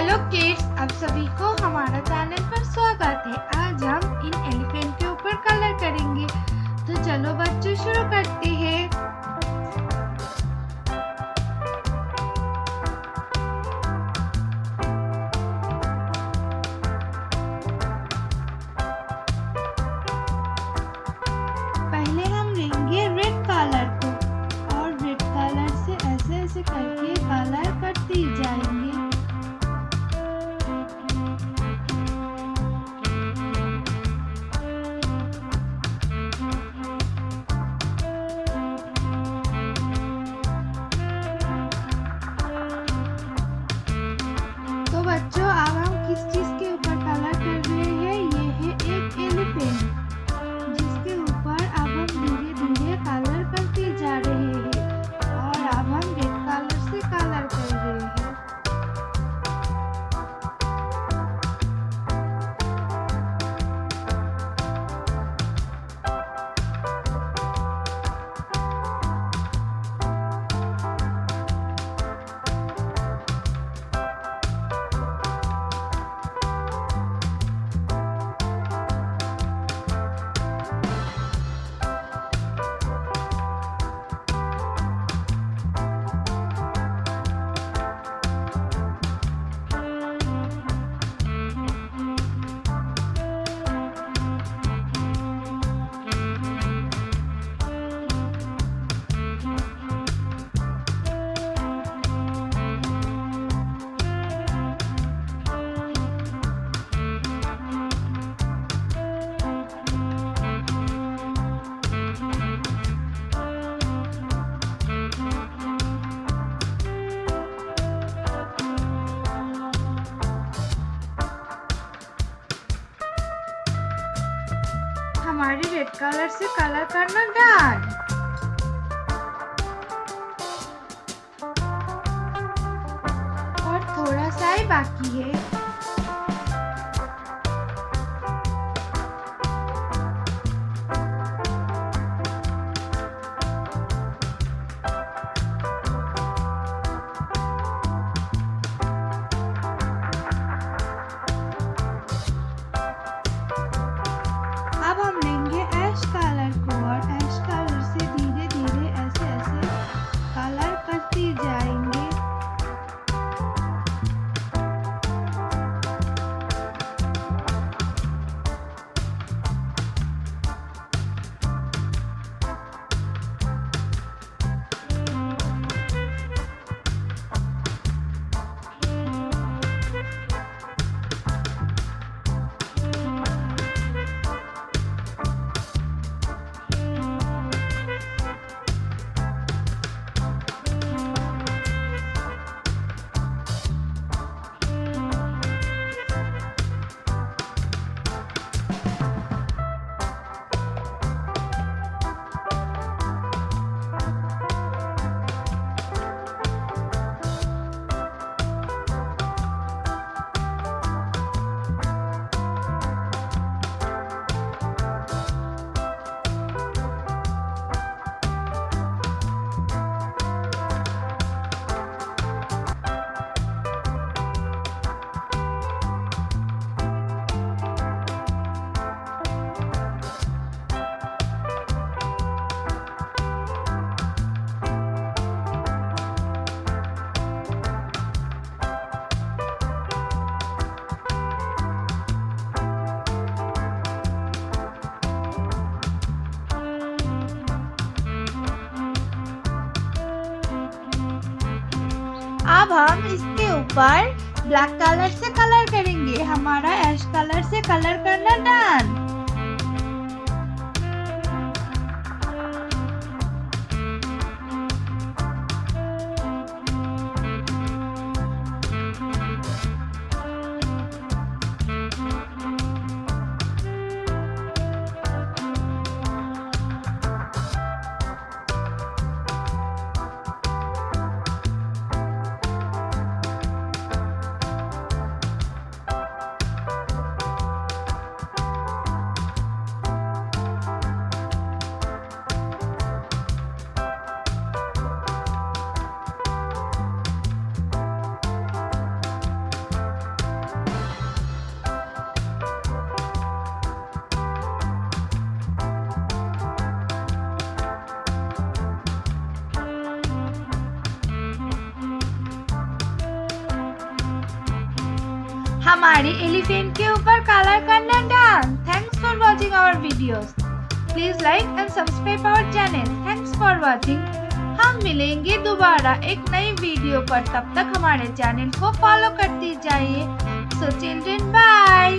Hello kids, आप सभी को हमारा चैनल पर स्वागत है। आज हम इन एलिफेंट के ऊपर कलर करेंगे। तो चलो बच्चों शुरू करते हैं। पहले हम लेंगे रेड कलर को और रेड कलर से ऐसे ऐसे करके कलर करते जाएंगे। तो बच्चों, अब हम किस चीज के ऊपर कलर कर रहे हैं? ये है एक एलिफेंट, जिसके ऊपर अब हम धीरे धीरे कलर करते जा रहे हैं और अब हम रेड कलर से कलर कर रहे हैं। हमारी रेड कलर से कलर करना डन। और थोड़ा सा ही बाकी है। अब हम लेंगे ऐश कलर को और ऐश कलर से धीरे धीरे ऐसे ऐसे कलर करते जाएंगे। अब हम इसके ऊपर ब्लैक कलर से कलर करेंगे। हमारा ऐश कलर से कलर करना डन। हमारे एलिफेंट के ऊपर कलर करना done. Thanks for watching our videos. Please like and subscribe our channel. Thanks for watching. हम मिलेंगे दोबारा एक नई वीडियो पर, तब तक हमारे चैनल को फॉलो करते जाइए। So children bye.